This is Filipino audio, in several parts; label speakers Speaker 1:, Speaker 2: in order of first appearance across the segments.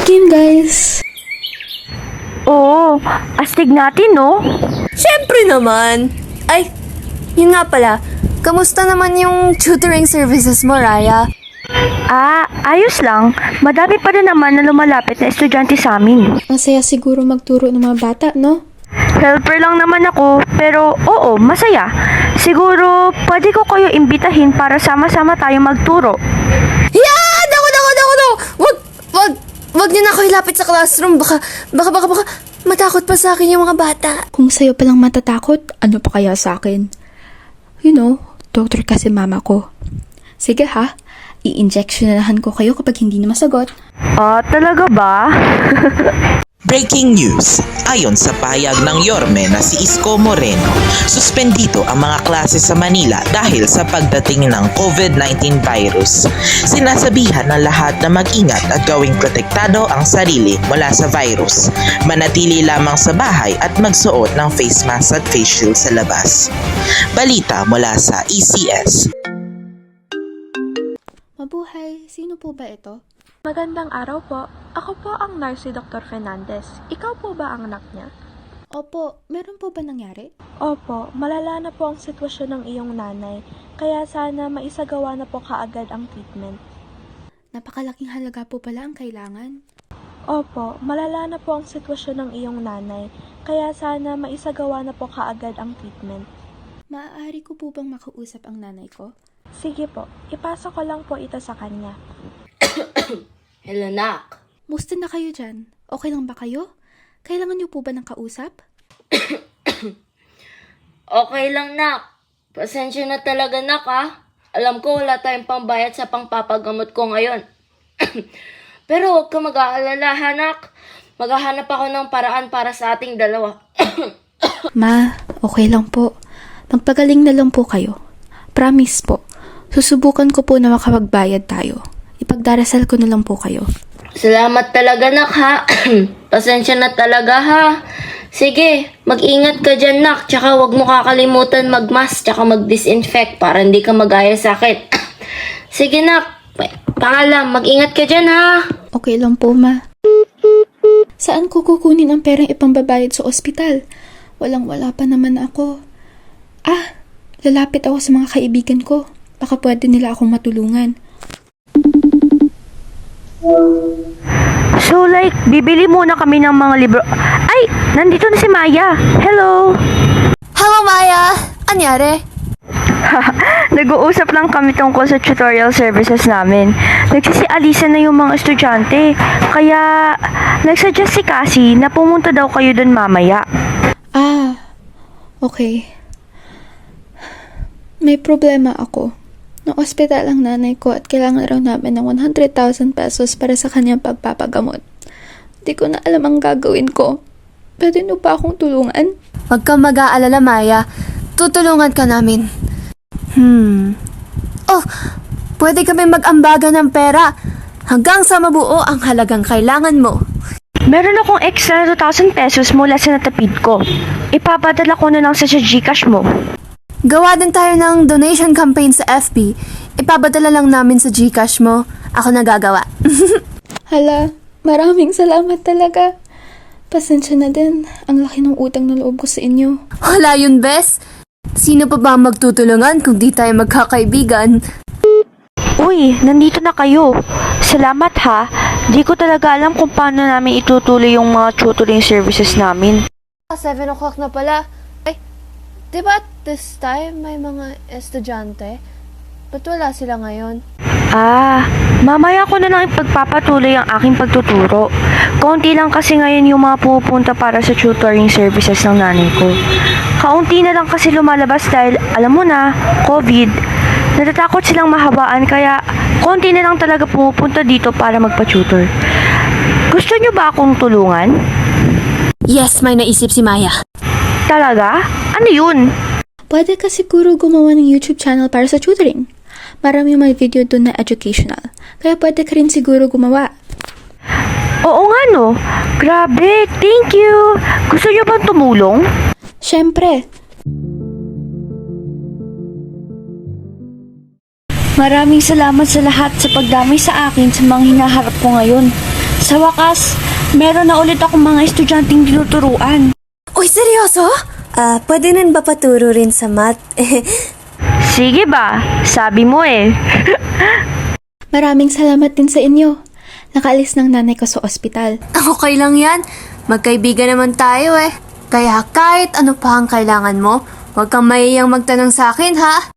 Speaker 1: game, guys.
Speaker 2: Oo, astig natin, no?
Speaker 3: Siyempre naman. Ay, yun nga pala. Kamusta naman yung tutoring services mo, Raya?
Speaker 2: Ayos lang. Madami pa rin naman na lumalapit na estudyante sa amin.
Speaker 1: Masaya siguro magturo ng mga bata, no?
Speaker 2: Helper lang naman ako, pero oo, masaya. Siguro, pwede ko kayo imbitahin para sama-sama tayo magturo.
Speaker 3: Yeah! Naku! Wag niyo na ako ilapit sa classroom. Baka matakot pa sa akin yung mga bata.
Speaker 1: Kung sa'yo palang matatakot, ano pa kaya sa akin? You know, doctor kasi mama ko. Sige ha, i-injectionahan ko kayo kapag hindi na masagot.
Speaker 2: Talaga ba?
Speaker 4: Breaking news! Ayon sa pahayag ng Yorme na si Isko Moreno, suspendido ang mga klase sa Manila dahil sa pagdating ng COVID-19 virus. Sinasabihan ng lahat na mag-ingat at gawing protektado ang sarili mula sa virus. Manatili lamang sa bahay at magsuot ng face mask at face shield sa labas. Balita mula sa ECS.
Speaker 1: Mabuhay, sino po ba ito?
Speaker 5: Magandang araw po. Ako po ang nurse si Dr. Fernandez. Ikaw po ba ang anak niya?
Speaker 1: Opo, meron po ba nangyari?
Speaker 5: Opo, malala na po ang sitwasyon ng iyong nanay, kaya sana maisagawa na po kaagad ang treatment.
Speaker 1: Napakalaking halaga po pala ang kailangan.
Speaker 5: Opo, malala na po ang sitwasyon ng iyong nanay, kaya sana maisagawa na po kaagad ang treatment.
Speaker 1: Maaari ko po bang makausap ang nanay ko?
Speaker 5: Sige po, ipasa ko lang po ito sa kanya.
Speaker 6: Hello, Nak.
Speaker 1: Musta na kayo dyan? Okay lang ba kayo? Kailangan niyo po ba ng kausap?
Speaker 6: Okay lang, Nak. Pasensya na talaga, Nak, ha? Alam ko wala tayong pambayad sa pangpapagamot ko ngayon. Pero huwag ka mag-aalala, ha, Nak. Maghahanap ako ng paraan para sa ating dalawa.
Speaker 1: Ma, okay lang po. Magpagaling na lang po kayo. Promise po. Susubukan ko po na makapagbayad tayo. Ipagdarasal ko na lang po kayo.
Speaker 6: Salamat talaga, Nak, ha? Pasensya na talaga, ha? Sige, mag-ingat ka dyan, Nak. Tsaka huwag mo kakalimutan mag-mask tsaka mag-disinfect para hindi ka mag-aya sakit. Sige, Nak. Paalam, mag-ingat ka dyan, ha?
Speaker 1: Okay lang po, Ma. Saan ko kukunin ang perang ipambabayad sa ospital? Walang-wala pa naman ako. Lalapit ako sa mga kaibigan ko. Baka pwede nila akong matulungan.
Speaker 2: So like, bibili muna kami ng mga libro. Ay, nandito na si Maya. Hello!
Speaker 3: Hello, Maya! Anyari?
Speaker 2: Nag-uusap lang kami tungkol sa tutorial services namin. Nagsisialisan na yung mga estudyante. Kaya, nagsuggest si Cassie na pumunta daw kayo dun mamaya.
Speaker 1: Okay. May problema ako. Na-ospital ang nanay ko at kailangan raw namin ng 100,000 pesos para sa kanyang pagpapagamot. Hindi ko na alam ang gagawin ko. Pwede niyo ba akong tulungan?
Speaker 3: Huwag kang mag-aalala, Maya. Tutulungan ka namin. Pwede kami mag-ambaga ng pera hanggang sa mabuo ang halagang kailangan mo.
Speaker 2: Meron akong extra na 2,000 pesos mula sa natapid ko. Ipapadala ko na lang sa Gcash mo.
Speaker 3: Gawa din tayo ng donation campaign sa FB. Ipabadala lang namin sa Gcash mo. Ako na gagawa.
Speaker 1: Hala, maraming salamat talaga. Pasensya na din. Ang laki ng utang na loob ko sa inyo.
Speaker 3: Wala yun, Bes. Sino pa ba magtutulungan kung di tayo magkakaibigan?
Speaker 2: Uy, nandito na kayo. Salamat ha. Di ko talaga alam kung paano namin itutuloy yung mga tutoring services namin.
Speaker 3: 7 o'clock na pala. Ay, diba at this time may mga estudyante? Ba't wala sila ngayon?
Speaker 2: Mamaya ko na lang ipagpapatuloy ang aking pagtuturo. Kaunti lang kasi ngayon yung mga pumupunta para sa tutoring services ng nanay ko. Kaunti na lang kasi lumalabas dahil, alam mo na, COVID. Natatakot silang mahabaan kaya konti na lang talaga pumupunta dito para magpa-tutor. Gusto nyo ba akong tulungan?
Speaker 3: Yes, may naisip si Maya.
Speaker 2: Talaga? Ano yun?
Speaker 1: Pwede ka siguro gumawa ng YouTube channel para sa tutoring. Marami may video doon na educational. Kaya pwede ka rin siguro gumawa.
Speaker 2: Oo nga no. Grabe, thank you. Gusto nyo bang tumulong?
Speaker 1: Siyempre.
Speaker 2: Maraming salamat sa lahat sa pagdamay sa akin sa mga hinaharap ko ngayon. Sa wakas, meron na ulit akong mga estudyanteng tinuturuan.
Speaker 7: Uy, seryoso? Pwede rin ba paturo rin sa math?
Speaker 2: Sige ba? Sabi mo eh.
Speaker 1: Maraming salamat din sa inyo. Nakaalis ng nanay ko sa ospital.
Speaker 7: Okay lang yan. Magkaibigan naman tayo eh. Kaya kahit ano pa ang kailangan mo, huwag kang mahihiyang magtanong sa akin, ha?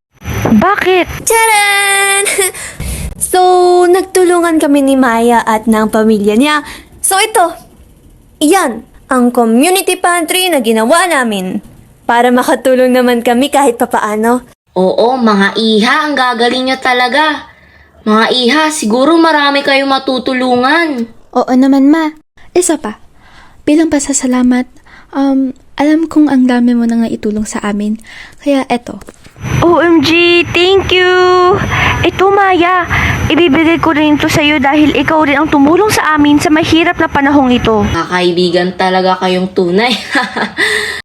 Speaker 2: Bakit?
Speaker 7: Tcharan! So, nagtulungan kami ni Maya at ng pamilya niya. So, ito. Iyan, ang community pantry na ginawa namin. Para makatulong naman kami kahit papaano.
Speaker 6: Oo, mga iha, ang gagaling nyo talaga. Mga iha, siguro marami kayong matutulungan.
Speaker 1: Oo naman, ma. Isa pa. Bilang pasasalamat, alam kong ang dami mo nang naitulong sa amin. Kaya eto.
Speaker 2: OMG, thank you! Ito, Maya, ibibigay ko rin ito sa'yo dahil ikaw rin ang tumulong sa amin sa mahirap na panahong ito.
Speaker 6: Mga kaibigan talaga kayong tunay.